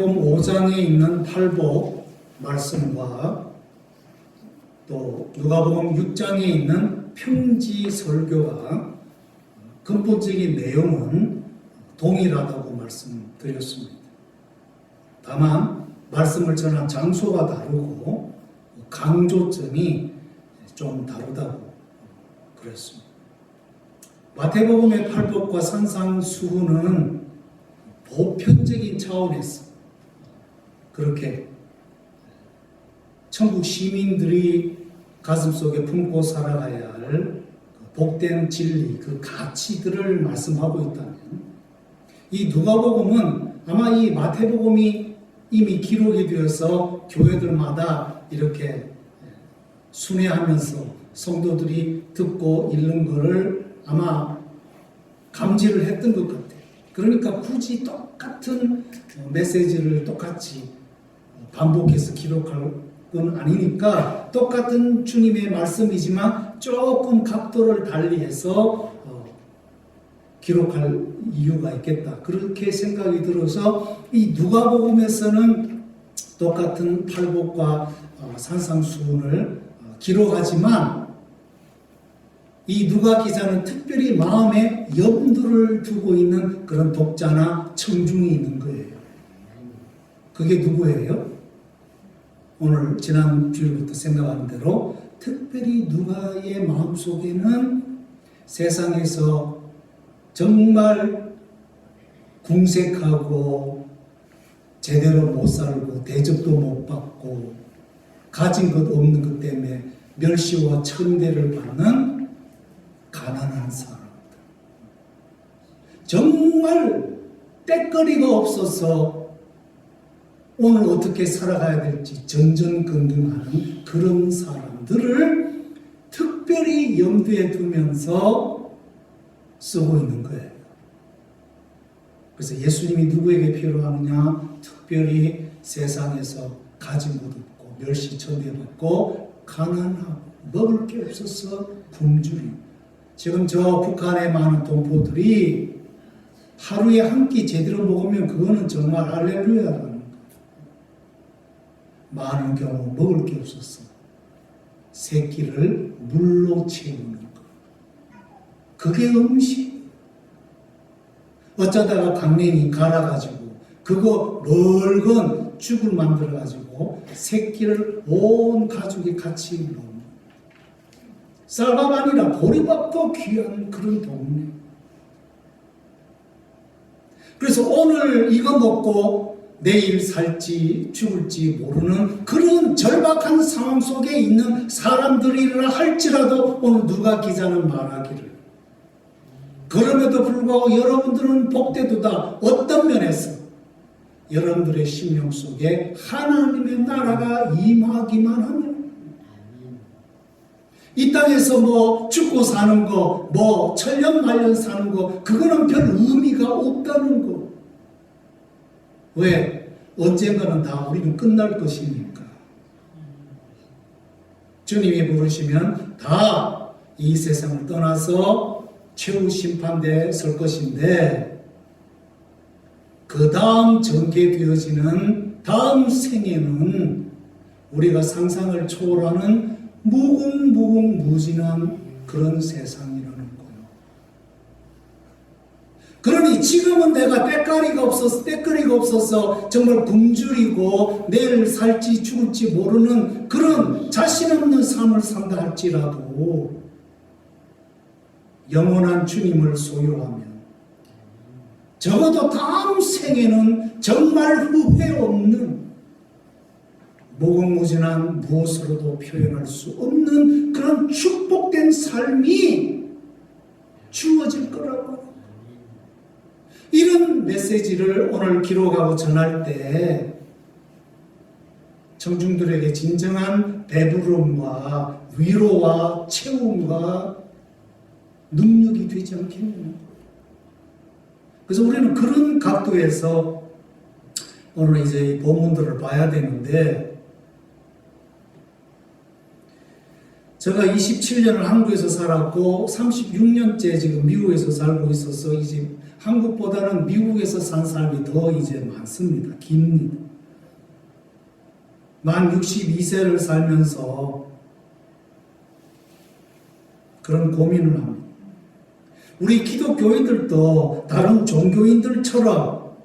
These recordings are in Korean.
5장에 있는 팔복 말씀과 또 누가복음 6장에 있는 평지 설교가 근본적인 내용은 동일하다고 말씀드렸습니다. 다만 말씀을 전한 장소가 다르고 강조점이 좀 다르다고 그랬습니다. 마태복음의 팔복과 산상수훈은 보편적인 차원에서 그렇게 천국 시민들이 가슴속에 품고 살아가야 할 복된 진리, 그 가치들을 말씀하고 있다면, 이 누가복음은 아마 이 마태복음이 이미 기록이 되어서 교회들마다 이렇게 순회하면서 성도들이 듣고 읽는 것을 아마 감지를 했던 것 같아요. 그러니까 굳이 똑같은 메시지를 똑같이 반복해서 기록할 건 아니니까 똑같은 주님의 말씀이지만 조금 각도를 달리해서 기록할 이유가 있겠다. 그렇게 생각이 들어서 이 누가복음에서는 똑같은 팔복과 산상수훈을 기록하지만 이 누가 기자는 특별히 마음에 염두를 두고 있는 그런 독자나 청중이 있는 거예요. 그게 누구예요? 오늘 지난 주일부터 생각하는 대로 특별히 누가의 마음속에는 세상에서 정말 궁색하고 제대로 못 살고 대접도 못 받고 가진 것 없는 것 때문에 멸시와 천대를 받는 가난한 사람들, 정말 때거리가 없어서 오늘 어떻게 살아가야 될지 전전긍긍하는 그런 사람들을 특별히 염두에 두면서 쓰고 있는 거예요. 그래서 예수님이 누구에게 필요하느냐? 특별히 세상에서 가진 것 없고 멸시천대받고 가난하고 먹을 게 없어서 굶주림. 지금 저 북한의 많은 동포들이 하루에 한 끼 제대로 먹으면 그거는 정말 할렐루야라는 거예요. 많은 경우 먹을 게 없어서 세 끼를 물로 채우는 것. 그게 음식. 어쩌다가 강냉이 갈아가지고 그거 멀건 죽을 만들어가지고 세 끼를 온 가족이 같이 먹는. 쌀밥 아니라 보리밥도 귀한 그런 동네. 그래서 오늘 이거 먹고 내일 살지 죽을지 모르는 그런 절박한 상황 속에 있는 사람들이라 할지라도 오늘 누가 기자는 말하기를, 그럼에도 불구하고 여러분들은 복되도다. 어떤 면에서 여러분들의 심령 속에 하나님의 나라가 임하기만 하면, 이 땅에서 뭐 죽고 사는 거, 뭐 천년만년 사는 거, 그거는 별 의미가 없다는 거. 왜? 언젠가는 다 우리는 끝날 것이니까. 주님이 부르시면 다 이 세상을 떠나서 최후 심판대에 설 것인데, 그 다음 전개되어지는 다음 생에는 우리가 상상을 초월하는 무궁무진한 그런 세상이라는 거예요. 그러니 지금은 내가 때거리가 없어서 정말 굶주리고 내일 살지 죽을지 모르는 그런 자신 없는 삶을 산다 할지라도 영원한 주님을 소유하면 적어도 다음 생에는 정말 후회 없는 무궁무진한 무엇으로도 표현할 수 없는 그런 축복된 삶이 주어질 거라고. 이런 메시지를 오늘 기록하고 전할 때 청중들에게 진정한 배부름과 위로와 채움과 능력이 되지 않겠느냐. 그래서 우리는 그런 각도에서 오늘 이제 본문들을 봐야 되는데, 제가 27년을 한국에서 살았고 36년째 지금 미국에서 살고 있어서 이제 한국보다는 미국에서 산 삶이 더 이제 많습니다. 깁니다. 만 62세를 살면서 그런 고민을 합니다. 우리 기독교인들도 다른 종교인들처럼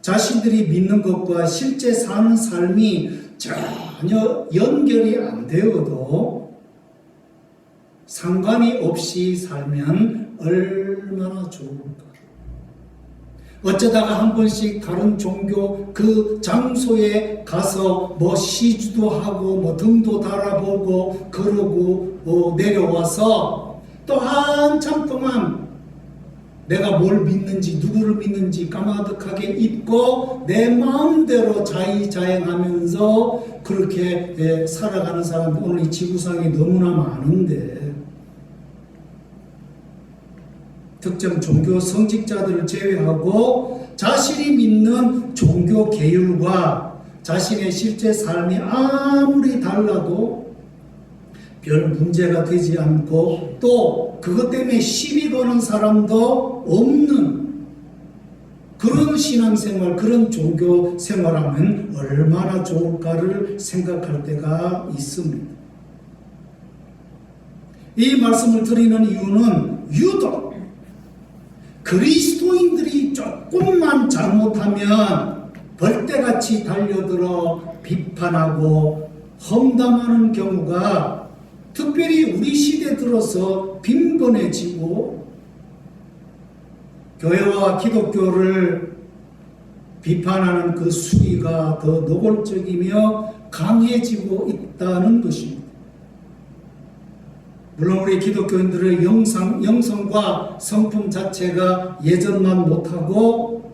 자신들이 믿는 것과 실제 사는 삶이 전혀 연결이 안 되어도 상관이 없이 살면 얼마나 좋을까. 어쩌다가 한 번씩 다른 종교 그 장소에 가서 뭐 시주도 하고 뭐 등도 달아보고 그러고 내려와서 또 한참 동안 내가 뭘 믿는지 누구를 믿는지 까마득하게 잊고 내 마음대로 자의자행하면서 그렇게 살아가는 사람들 오늘 이 지구상에 너무나 많은데 특정 종교 성직자들을 제외하고 자신이 믿는 종교 계율과 자신의 실제 삶이 아무리 달라도 별 문제가 되지 않고 또 그것 때문에 시비 거는 사람도 없는 그런 신앙생활, 그런 종교 생활하면 얼마나 좋을까를 생각할 때가 있습니다. 이 말씀을 드리는 이유는 유독 그리스도인들이 조금만 잘못하면 벌떼같이 달려들어 비판하고 험담하는 경우가 특별히 우리 시대 들어서 빈번해지고 교회와 기독교를 비판하는 그 수위가 더 노골적이며 강해지고 있다는 것입니다. 물론 우리 기독교인들의 영성과 성품 자체가 예전만 못하고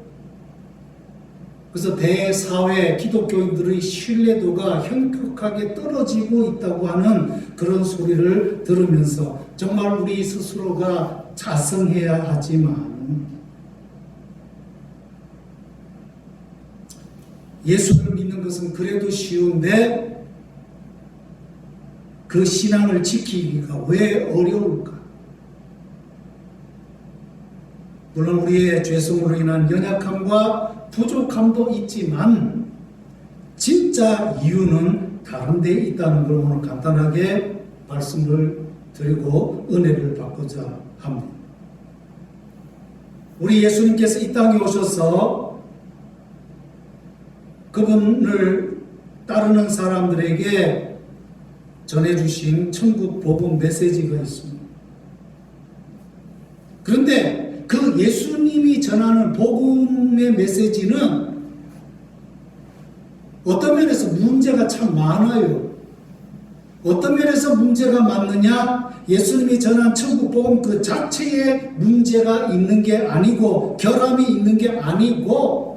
그래서 대사회 기독교인들의 신뢰도가 현격하게 떨어지고 있다고 하는 그런 소리를 들으면서 정말 우리 스스로가 자성해야 하지만 예수를 믿는 것은 그래도 쉬운데 그 신앙을 지키기가 왜 어려울까? 물론 우리의 죄성으로 인한 연약함과 부족함도 있지만 진짜 이유는 다른 데 있다는 걸 오늘 간단하게 말씀을 드리고 은혜를 받고자 합니다. 우리 예수님께서 이 땅에 오셔서 그분을 따르는 사람들에게 전해주신 천국 복음 메시지가 있습니다. 그런데 그 예수님이 전하는 복음의 메시지는 어떤 면에서 문제가 참 많아요. 어떤 면에서 문제가 많느냐? 예수님이 전한 천국 복음 그 자체에 문제가 있는 게 아니고 결함이 있는 게 아니고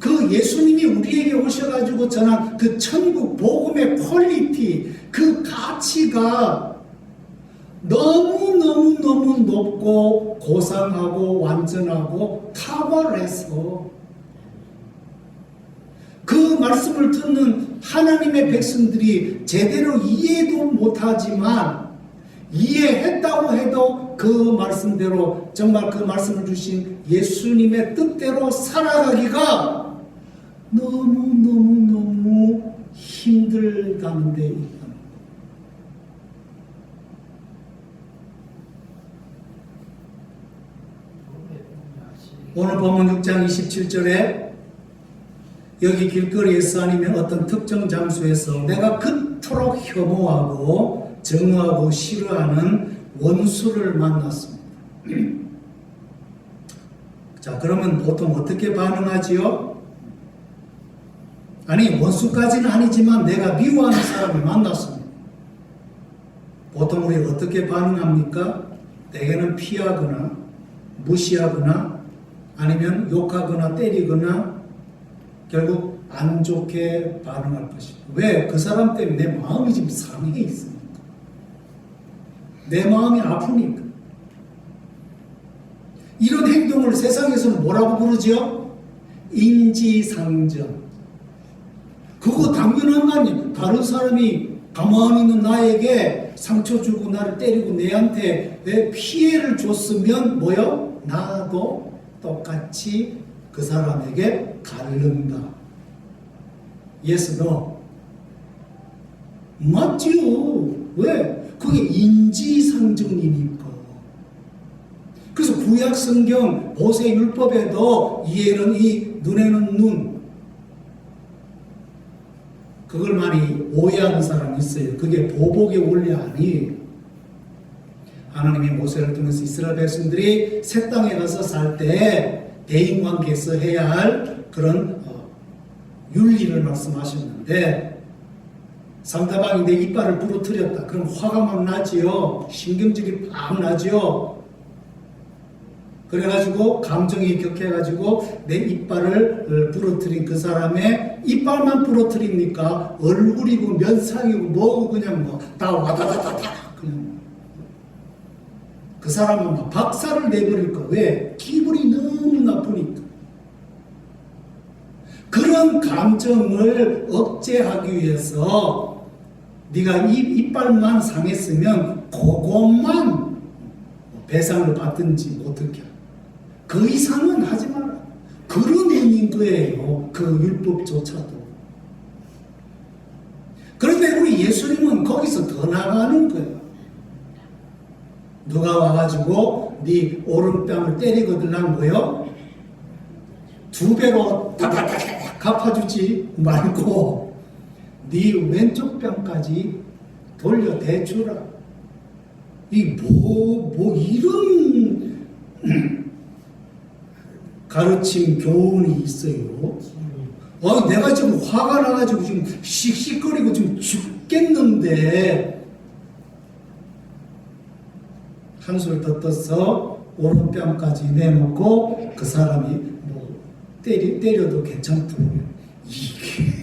그 예수님이 우리에게 오셔가지고 전한 그 천국 복음의 퀄리티, 그 가치가 너무너무 높고 고상하고 완전하고 탁월해서 그 말씀을 듣는 하나님의 백성들이 제대로 이해도 못하지만 이해했다고 해도 그 말씀대로 정말 그 말씀을 주신 예수님의 뜻대로 살아가기가 너무 힘들다는 데 있다. 오늘 본문 6장 27절에 여기 길거리에서 아니면 어떤 특정 장소에서 내가 그토록 혐오하고 정하고 싫어하는 원수를 만났습니다. 자, 그러면 보통 어떻게 반응하지요? 아니, 원수까지는 아니지만 내가 미워하는 사람을 만났습니다. 보통 우리 어떻게 반응합니까? 대개는 피하거나 무시하거나 아니면 욕하거나 때리거나 결국 안 좋게 반응할 것입니다. 왜? 그 사람 때문에 내 마음이 지금 상해 있으니까. 내 마음이 아프니까. 이런 행동을 세상에서는 뭐라고 부르죠? 인지상정. 그거 당연한 거 아니에요. 다른 사람이 가만히 있는 나에게 상처 주고 나를 때리고 내한테 내 피해를 줬으면 뭐요? 나도 똑같이 그 사람에게 가른다. Yes, no. 맞지요. 왜? 그게 인지상정이니까. 그래서 구약 성경 모세 율법에도 이에는 이, 눈에는 눈, 그걸 많이 오해하는 사람이 있어요. 그게 보복의 원리 아니에요. 하나님이 모세를 통해서 이스라엘 백성들이 새 땅에 가서 살 때 대인관계에서 해야 할 그런 윤리를 말씀하셨는데, 상대방이 내 이빨을 부러뜨렸다. 그럼 화가 막 나지요. 신경질이 팍 나지요. 그래가지고 감정이 격해가지고 내 이빨을 부러뜨린 그 사람의 이빨만 부러뜨립니까? 얼굴이고 면상이고 뭐고 그냥 뭐 다 와다다다다 그냥 그 사람은 막 박살을 내버릴까? 왜? 기분이 너무 나쁘니까. 그런 감정을 억제하기 위해서 네가 이빨만 상했으면 그것만 배상을 받든지 어떻게 그 이상은 하지 마라. 그런 의미인 거예요. 그 율법조차도. 그런데 우리 예수님은 거기서 더 나가는 거예요. 누가 와가지고 네 오른뺨을 때리거들랑 뭐요? 2배로 다다다다 갚아주지 말고 네 왼쪽 뺨까지 돌려 대주라. 뭐 이런 가르침 교훈이 있어요. 내가 지금 화가 나가지고 지금 씩씩거리고 지금 죽겠는데 한술 더 떠서 오른뺨까지 내놓고 그 사람이 뭐 때려도 괜찮더라고요. 이게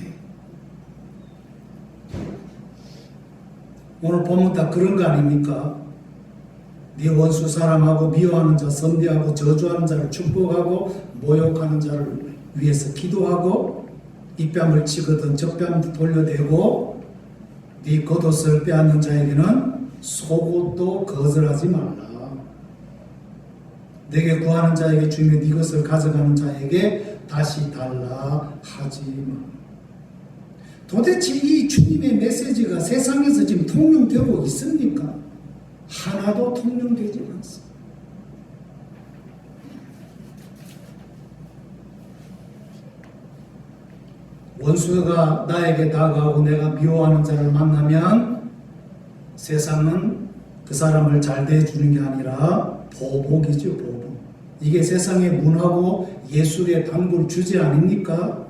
오늘 보면 다 그런 거 아닙니까? 네 원수 사람하고 미워하는 자 선대하고 저주하는 자를 축복하고 모욕하는 자를 위해서 기도하고 이 뺨을 치거든 저 뺨 돌려대고 네 겉옷을 빼앗는 자에게는 속옷도 거절하지 말라. 내게 구하는 자에게 주며 네 것을 가져가는 자에게 다시 달라 하지 마. 도대체 이 주님의 메시지가 세상에서 지금 통용되고 있습니까? 하나도 통용되지 않습니다. 원수가 나에게 다가오고 내가 미워하는 자를 만나면 세상은 그 사람을 잘 대해주는 게 아니라 보복이죠. 보복. 이게 세상의 문화고 예술의 단골 주제 아닙니까?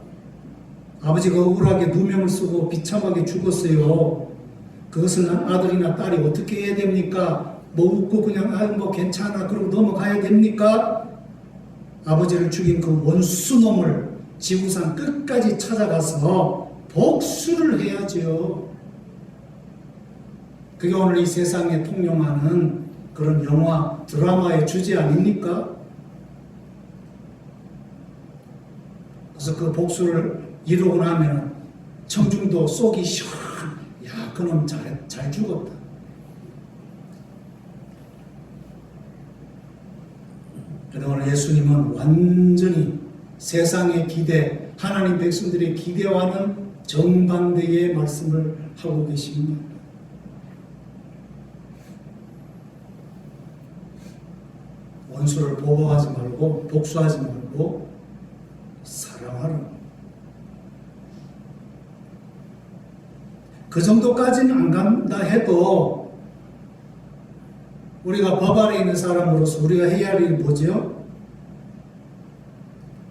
아버지가 억울하게 누명을 쓰고 비참하게 죽었어요. 그것을 아들이나 딸이 어떻게 해야 됩니까? 뭐 웃고 그냥 뭐 괜찮아 그러고 넘어가야 됩니까? 아버지를 죽인 그 원수놈을 지구상 끝까지 찾아가서 복수를 해야죠. 그게 오늘 이 세상에 통용하는 그런 영화, 드라마의 주제 아닙니까? 그래서 그 복수를 이루고 나면 청중도 속이 시원. 야, 그놈 잘 죽었다. 그런데 오늘 예수님은 완전히 세상의 기대, 하나님 백성들의 기대와는 정반대의 말씀을 하고 계십니다. 원수를 보복하지 말고 복수하지 말고 사랑하라. 그 정도까지는 안 간다 해도 우리가 법 아래 있는 사람으로서 우리가 해야 할 일이 뭐죠?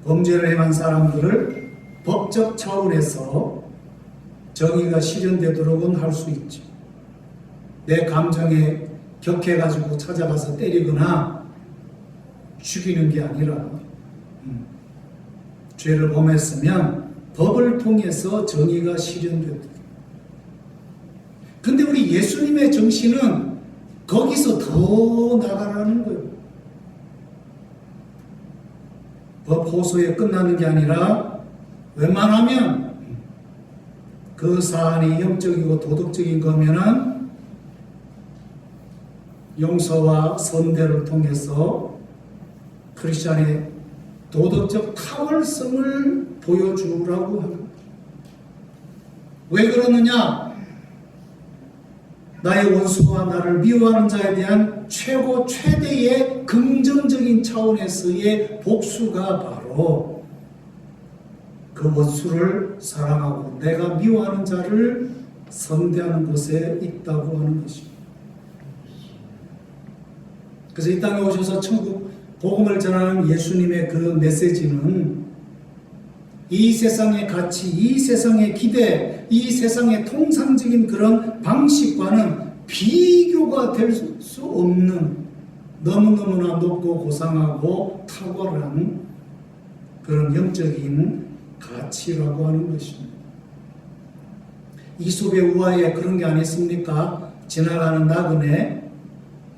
범죄를 행한 사람들을 법적 차원에서 정의가 실현되도록은 할 수 있죠. 내 감정에 격해가지고 찾아가서 때리거나 죽이는 게 아니라 죄를 범했으면 법을 통해서 정의가 실현되도록. 근데 우리 예수님의 정신은 거기서 더 나가라는 거예요. 법 호소에 끝나는 게 아니라 웬만하면 그 사안이 영적이고 도덕적인 거면은 용서와 선대를 통해서 크리스천의 도덕적 탁월성을 보여주라고 합니다. 왜 그러느냐? 나의 원수와 나를 미워하는 자에 대한 최대의 긍정적인 차원에서의 복수가 바로 그 원수를 사랑하고 내가 미워하는 자를 선대하는 것에 있다고 하는 것입니다. 그래서 이 땅에 오셔서 천국 복음을 전하는 예수님의 그 메시지는 이 세상의 가치, 이 세상의 기대, 이 세상의 통상적인 그런 방식과는 비교가 될 수 없는 너무너무나 높고 고상하고 탁월한 그런 영적인 가치라고 하는 것입니다. 이솝의 우화에 그런 게 아니었습니까? 지나가는 나그네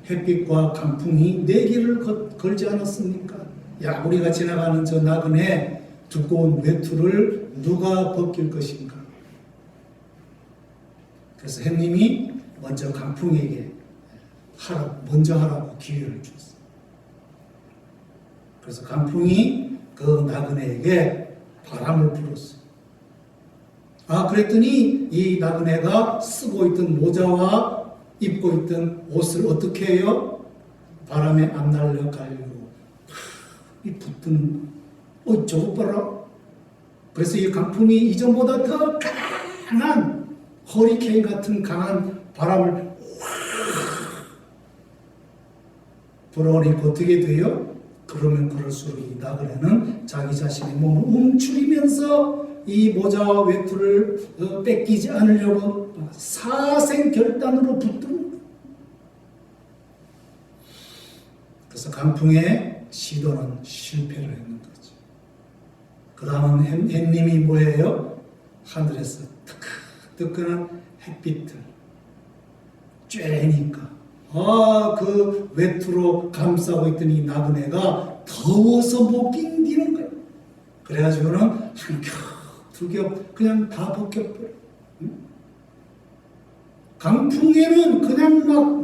햇빛과 강풍이 내 길을 걸지 않았습니까? 야, 우리가 지나가는 저 나그네 두꺼운 외투를 누가 벗길 것인가? 그래서 햇님이 먼저 강풍에게 먼저 하라고 기회를 줬어요. 그래서 강풍이 그 나그네에게 바람을 불었어요. 그랬더니 이 나그네가 쓰고 있던 모자와 입고 있던 옷을 어떻게 해요? 바람에 안 날려가지고 이 붙은 저것 봐라. 그래서 이 강풍이 이전보다 더 강한 허리케인 같은 강한 바람을 불어오니까 어떻게 돼요? 그러면 그럴수록 이 나그네는 자기 자신의 몸을 움츠리면서 이 모자와 외투를 뺏기지 않으려고 사생결단으로 붙든 거예요. 그래서 강풍의 시도는 실패를 했는 거죠. 그 다음은 햇님이 뭐예요? 하늘에서 뜨끈뜨끈한 햇빛을 쬐니까 그 외투로 감싸고 있던 이 나그네가 더워서 못 견디는 거예요. 그래가지고는 한 겹, 두 겹 그냥 다 벗겨버려. 강풍에는 그냥 막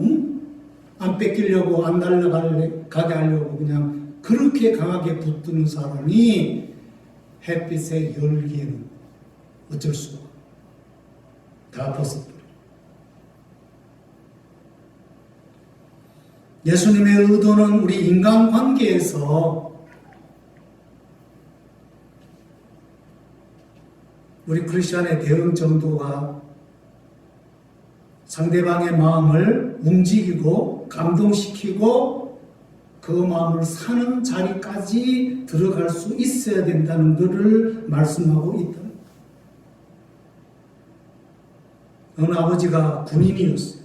안 뺏기려고 안 날아가게 하려고 그냥 그렇게 강하게 붙드는 사람이 햇빛의 열기에는 어쩔 수가 다 벗어버려. 예수님의 의도는 우리 인간관계에서 우리 크리스천의 대응 정도가 상대방의 마음을 움직이고 감동시키고 그 마음을 사는 자리까지 들어갈 수 있어야 된다는 것을 말씀하고 있다. 어느 아버지가 군인이었어요.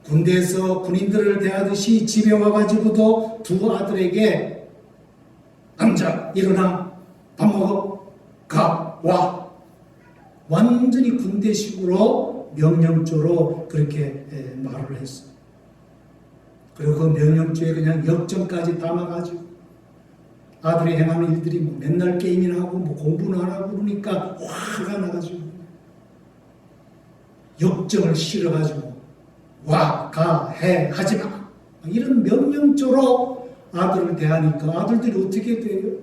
군대에서 군인들을 대하듯이 집에 와가지고도 두 아들에게 앉아, 일어나, 밥 먹어, 가, 와. 완전히 군대식으로 명령조로 그렇게 말을 했어요. 그리고 그 명령조에 그냥 역정까지 담아가지고 아들이 행하는 일들이 뭐 맨날 게임이나 하고 뭐 공부는 안 하고 그러니까 화가 나가지고 역정을 실어가지고 와, 가, 해, 하지마 이런 명령조로 아들을 대하니까 아들들이 어떻게 돼요?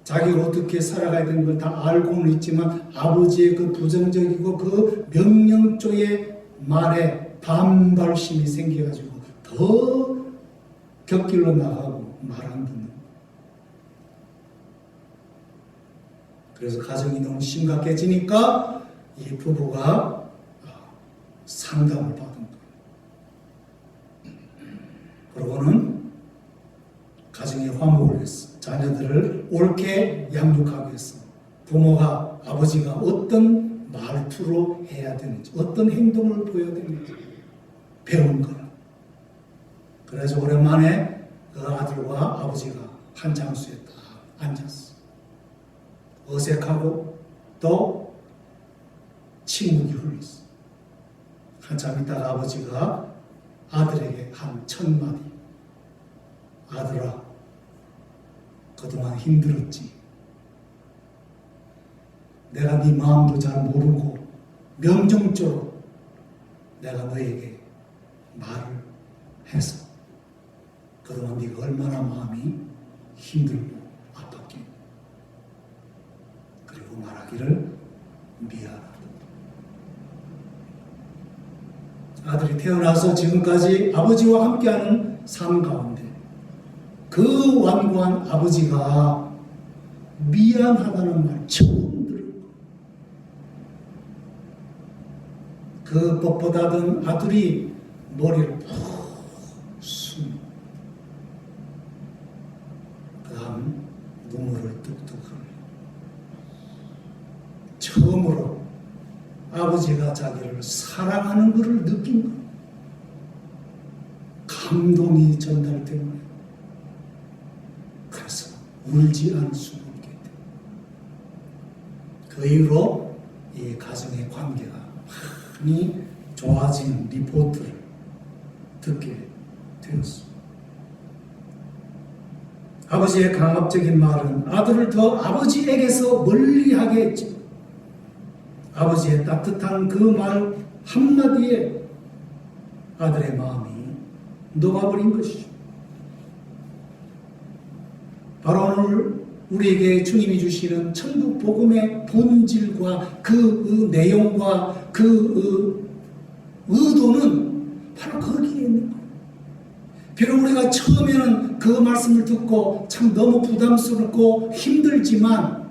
자기가 어떻게 살아가야 되는 걸 다 알고는 있지만 아버지의 그 부정적이고 그 명령조의 말에 반발심이 생겨가지고 더 곁길로 나가고 말 안 듣는. 그래서 가정이 너무 심각해지니까 이 부부가 상담을 받은 거예요. 그러고는 가정에 화목을 했어. 자녀들을 옳게 양육하기 위해서 부모가 아버지가 어떤 말투로 해야 되는지 어떤 행동을 보여야 되는지 배운 거라. 그래서 오랜만에 그 아들과 아버지가 한 장소에 딱 앉았어. 어색하고 또 침묵이 흘렀어. 한참 있다가 아버지가 아들에게 한 첫마디. 아들아, 그동안 힘들었지. 내가 네 마음도 잘 모르고 명정적으로 내가 너에게 말을 해서 그동안 네가 얼마나 마음이 힘들고 아팠겠니. 그리고 말하기를 미안하다. 아들이 태어나서 지금까지 아버지와 함께하는 삶 가운데 그 완고한 아버지가 미안하다는 말 처음 들은 그 뻣뻣하던 아들이 머리를 푹 숨. 그 다음 눈물을 뚝뚝 흘려. 처음으로 아버지가 자기를 사랑하는 것을 느낀 것. 감동이 전달된 거예요. 그래서 울지 않을 수 없게 돼. 그 이후로 이 가정의 관계가 많이 좋아진 리포트를 듣게 되었습니다. 아버지의 강압적인 말은 아들을 더 아버지에게서 멀리하게 했죠. 아버지의 따뜻한 그 말 한마디에 아들의 마음이 녹아버린 것이죠. 바로 오늘 우리에게 주님이 주시는 천국 복음의 본질과 그 내용과 그 의도는 바로 거기에 있는 거예요. 비록 우리가 처음에는 그 말씀을 듣고 참 너무 부담스럽고 힘들지만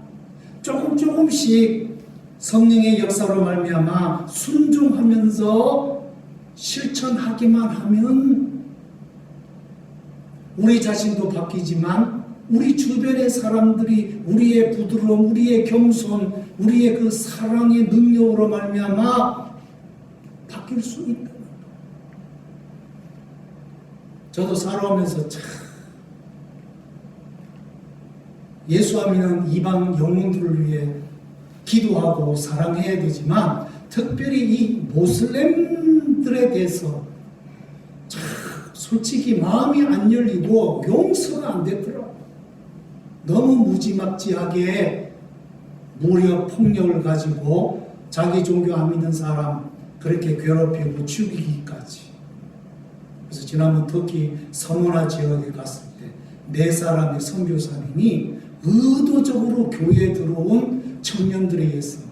조금씩 성령의 역사로 말미암아 순종하면서 실천하기만 하면 우리 자신도 바뀌지만 우리 주변의 사람들이 우리의 부드러움, 우리의 겸손, 우리의 그 사랑의 능력으로 말미암아 바뀔 수 있다. 저도 살아오면서 참 예수 믿는 이방 영혼들을 위해 기도하고 사랑해야 되지만 특별히 이 모슬렘들에 대해서 참 솔직히 마음이 안 열리고 용서가 안 됐더라고요. 너무 무지막지하게 무력 폭력을 가지고 자기 종교 안 믿는 사람 그렇게 괴롭히고 죽이기까지. 그래서 지난번 터키 서모나 지역에 갔을 때 네 사람의 선교사님이 의도적으로 교회에 들어온 청년들에 의해서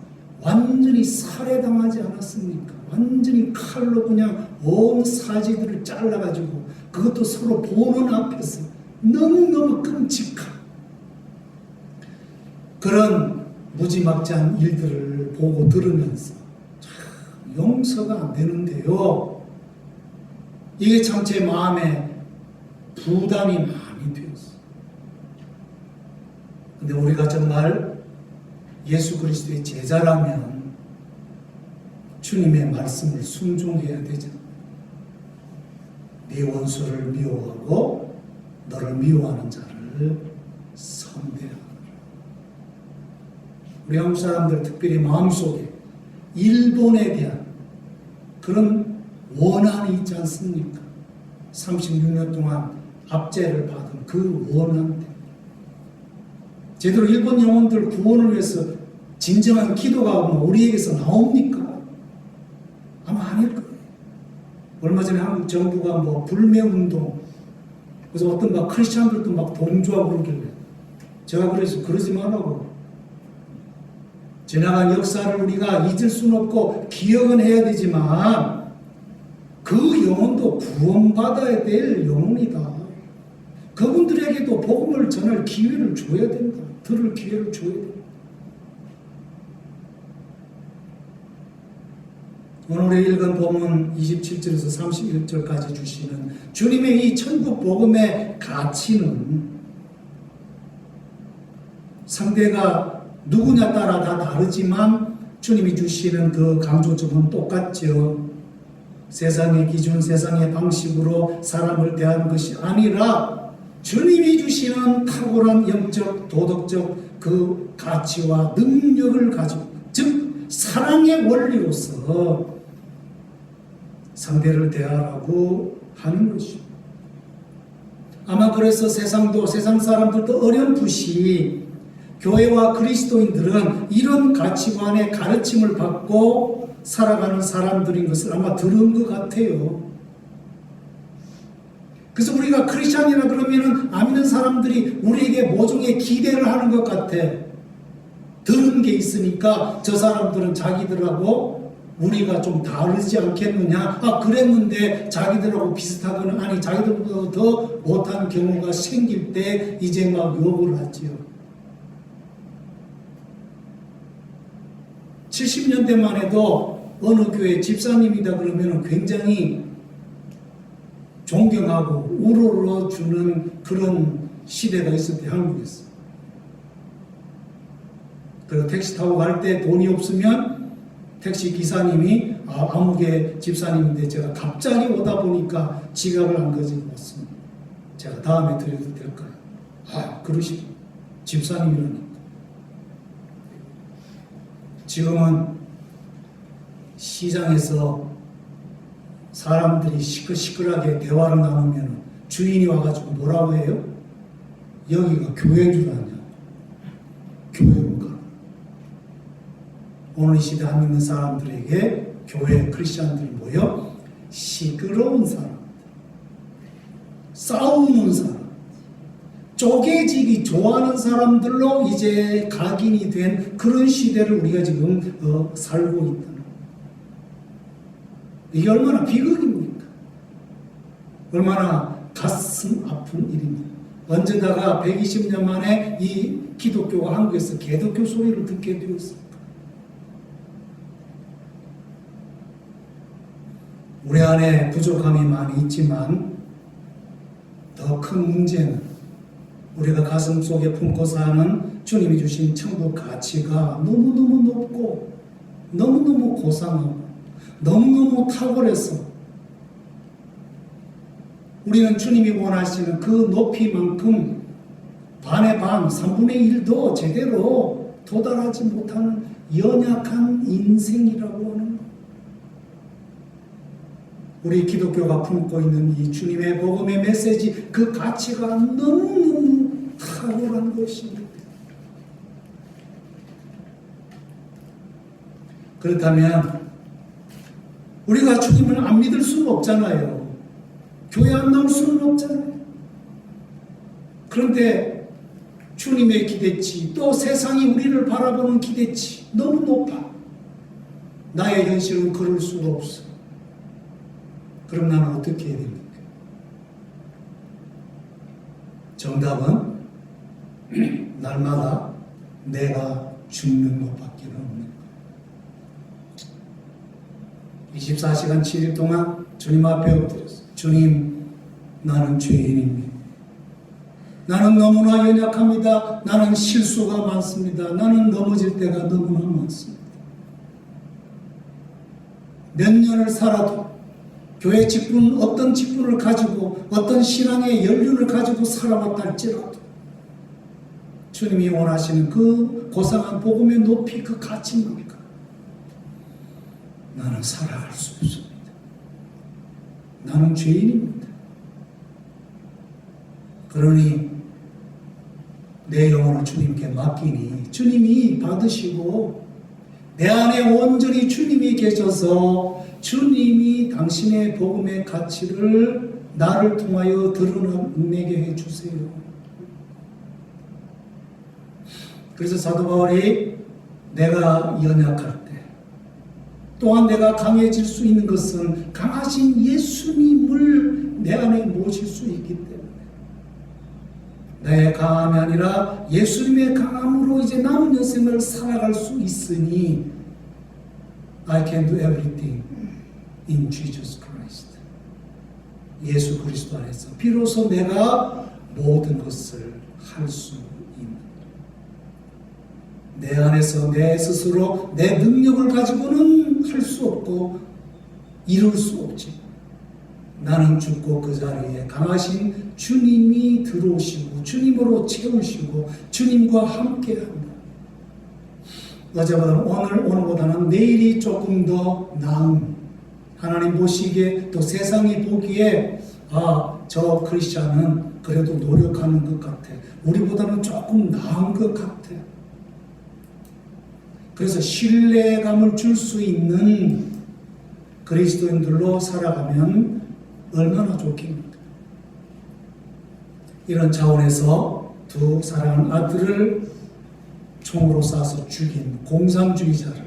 완전히 살해당하지 않았습니까? 완전히 칼로 그냥 온 사지들을 잘라가지고 그것도 서로 보는 앞에서 너무너무 끔찍한 그런 무지막지한 일들을 보고 들으면서 참 용서가 안 되는데요. 이게 참 제 마음에 부담이 많이 되었어요. 근데 우리가 정말 예수 그리스도의 제자라면 주님의 말씀을 순종해야 되잖아요. 네 원수를 미워하고 너를 미워하는 자를 선대하라. 우리 한국 사람들 특별히 마음속에 일본에 대한 그런 원한이 있지 않습니까? 36년 동안 압제를 받은 그 원한 때문에 제대로 일본 영혼들 구원을 위해서 진정한 기도가 우리에게서 나옵니까? 아마 아닐 거예요. 얼마 전에 한국 정부가 불매운동, 그래서 어떤 크리스찬들도 동조하고 그러길래 제가 그래서 그러지 말라고. 지나간 역사를 우리가 잊을 수는 없고 기억은 해야 되지만 그 영혼도 구원받아야 될 영혼이다. 그분들에게도 복음을 전할 기회를 줘야 된다. 들을 기회를 줘야 된다. 오늘 읽은 본문 27절에서 31절까지 주시는 주님의 이 천국 복음의 가치는 상대가 누구냐 따라 다 다르지만 주님이 주시는 그 강조점은 똑같죠. 세상의 기준, 세상의 방식으로 사람을 대하는 것이 아니라 주님이 주시는 탁월한 영적, 도덕적 그 가치와 능력을 가지고, 즉 사랑의 원리로서 상대를 대하라고 하는 것이죠. 아마 그래서 세상 사람들도 어렴풋이 교회와 그리스도인들은 이런 가치관의 가르침을 받고 살아가는 사람들인 것을 아마 들은 것 같아요. 그래서 우리가 크리스찬이라 그러면은 안 믿는 사람들이 우리에게 모종의 기대를 하는 것 같아. 들은 게 있으니까 저 사람들은 자기들하고 우리가 좀 다르지 않겠느냐. 그랬는데 자기들하고 비슷하거나 아니 자기들보다 더 못한 경우가 생길 때 이제 막 욕을 하지요. 70년대만 해도 어느 교회 집사님이다 그러면 굉장히 존경하고 우러러주는 그런 시대가 있었대, 한국에서. 그리고 택시 타고 갈 때 돈이 없으면 택시 기사님이 아무개 집사님인데 제가 갑자기 오다 보니까 지갑을 안 가지고 왔습니다. 제가 다음에 드려도 될까요? 그러시고 집사님이라니까. 지금은 시장에서 사람들이 시끌시끌하게 대화를 나누면 주인이 와가지고 뭐라고 해요? 여기가 교회인 줄 아냐? 교회로 가. 오늘 이 시대 안 믿는 사람들에게 교회 크리스찬들이 뭐요? 시끄러운 사람, 싸우는 사람, 쪼개지기 좋아하는 사람들로 이제 각인이 된 그런 시대를 우리가 지금 살고 있다는 거예요. 이게 얼마나 비극입니까? 얼마나 가슴 아픈 일입니다. 언제다가 120년 만에 이 기독교가 한국에서 개독교 소리를 듣게 되었습니다. 우리 안에 부족함이 많이 있지만 더 큰 문제는 우리가 가슴 속에 품고 사는 주님이 주신 천국 가치가 너무너무 높고 너무너무 고상하고 너무너무 탁월해서 우리는 주님이 원하시는 그 높이만큼 반의 반, 3분의 1도 제대로 도달하지 못하는 연약한 인생이라고 하는 것. 우리 기독교가 품고 있는 이 주님의 복음의 메시지, 그 가치가 너무너무 탁월한 것입니다. 그렇다면 우리가 주님을 안 믿을 수는 없잖아요. 교회 안 나올 수는 없잖아요. 그런데 주님의 기대치, 또 세상이 우리를 바라보는 기대치 너무 높아. 나의 현실은 그럴 수가 없어. 그럼 나는 어떻게 해야 됩니까? 정답은 날마다 내가 죽는 것밖에 없는 거예요. 24시간 7일 동안 주님 앞에 엎드렸어요. 주님, 나는 죄인입니다. 나는 너무나 연약합니다. 나는 실수가 많습니다. 나는 넘어질 때가 너무나 많습니다. 몇 년을 살아도 교회 직분, 어떤 직분을 가지고 어떤 신앙의 연륜을 가지고 살아왔다 할지라도 주님이 원하시는 그 고상한 복음의 높이, 그 가치만큼 나는 살아갈 수 없습니다. 나는 죄인입니다. 그러니 내 영혼을 주님께 맡기니 주님이 받으시고 내 안에 온전히 주님이 계셔서 주님이 당신의 복음의 가치를 나를 통하여 드러내게 해주세요. 그래서 사도 바울이 내가 연약할 때 또한 내가 강해질 수 있는 것은 강하신 예수님을 내 안에 모실 수 있기 때문에 내 강함이 아니라 예수님의 강함으로 이제 남은 인생을 살아갈 수 있으니 I can do everything in Jesus Christ. 예수 그리스도 안에서 비로소 내가 모든 것을 할 수 있는, 내 안에서 내 스스로 내 능력을 가지고는 할 수 없고 이룰 수 없지. 나는 죽고 그 자리에 강하신 주님이 들어오시고 주님으로 채우시고 주님과 함께합니다. 어제보다는 오늘보다는 내일이 조금 더 나은, 하나님 보시기에 또 세상이 보기에 저 크리스찬은 그래도 노력하는 것 같아. 우리보다는 조금 나은 것 같아. 그래서 신뢰감을 줄 수 있는 그리스도인들로 살아가면 얼마나 좋겠습니까? 이런 차원에서 두 사랑하는 아들을 총으로 쏴서 죽인 공산주의자를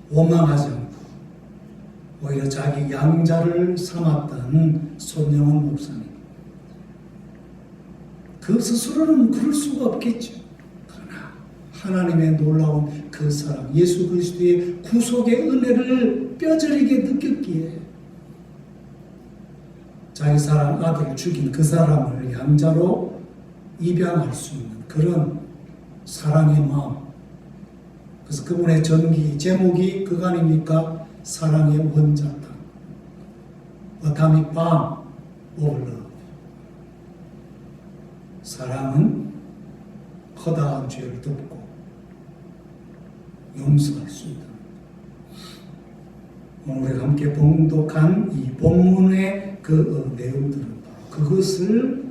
원망하지 않고 오히려 자기 양자를 삼았던 손영원 목사님, 그 스스로는 그럴 수가 없겠죠. 그러나 하나님의 놀라운 그 사랑, 예수 그리스도의 구속의 은혜를 뼈저리게 느꼈기에 자기 사랑 아들을 죽인 그 사람을 양자로 입양할 수 있는 그런 사랑의 마음. 그래서 그분의 전기 제목이 그거 아닙니까? 사랑의 원자탄, Atomic Bomb of Love. 사랑은 커다란 죄를 덮고 용서할 수 있다. 오늘 우리가 함께 봉독한 이 본문의 그 내용들은 바로 그것을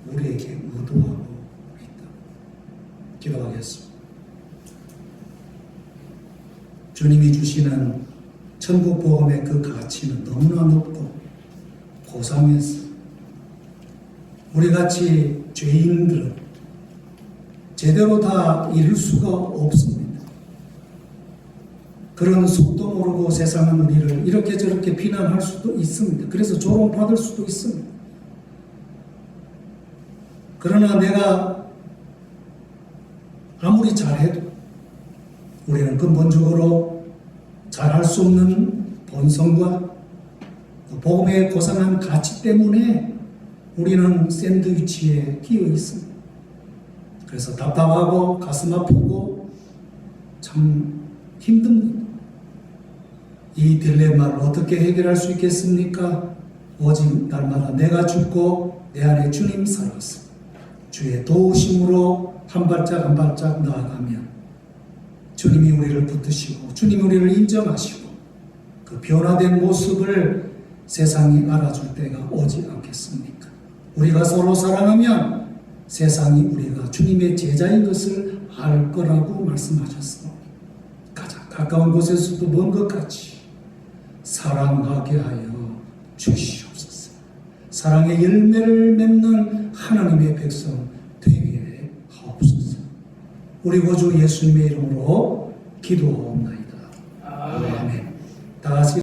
우리에게 의도하고 있다. 기도하겠습니다. 주님이 주시는 천국 복음의 그 가치는 너무나 높고 고상해서 우리같이 죄인들은 제대로 다 이룰 수가 없습니다. 그런 속도 모르고 세상은 우리를 이렇게 저렇게 비난할 수도 있습니다. 그래서 조롱받을 수도 있습니다. 그러나 내가 아무리 잘해도 우리는 근본적으로 잘할 수 없는 본성과 복음의 고상한 가치 때문에 우리는 샌드위치에 끼어 있습니다. 그래서 답답하고 가슴 아프고 참 힘듭니다. 이 딜레마를 어떻게 해결할 수 있겠습니까? 오직 날마다 내가 죽고 내 안에 주님 살아서 주의 도우심으로 한 발짝 한 발짝 나아가면 주님이 우리를 붙드시고 주님이 우리를 인정하시고 그 변화된 모습을 세상이 알아줄 때가 오지 않겠습니까? 우리가 서로 사랑하면 세상이 우리가 주님의 제자인 것을 알 거라고 말씀하셨습니다. 가장 가까운 곳에서도 먼 것 같이 사랑하게 하여 주시옵소서. 사랑의 열매를 맺는 하나님의 백성 되게 하옵소서. 우리 구주 예수님의 이름으로 기도하옵나이다. 아멘. 다 같이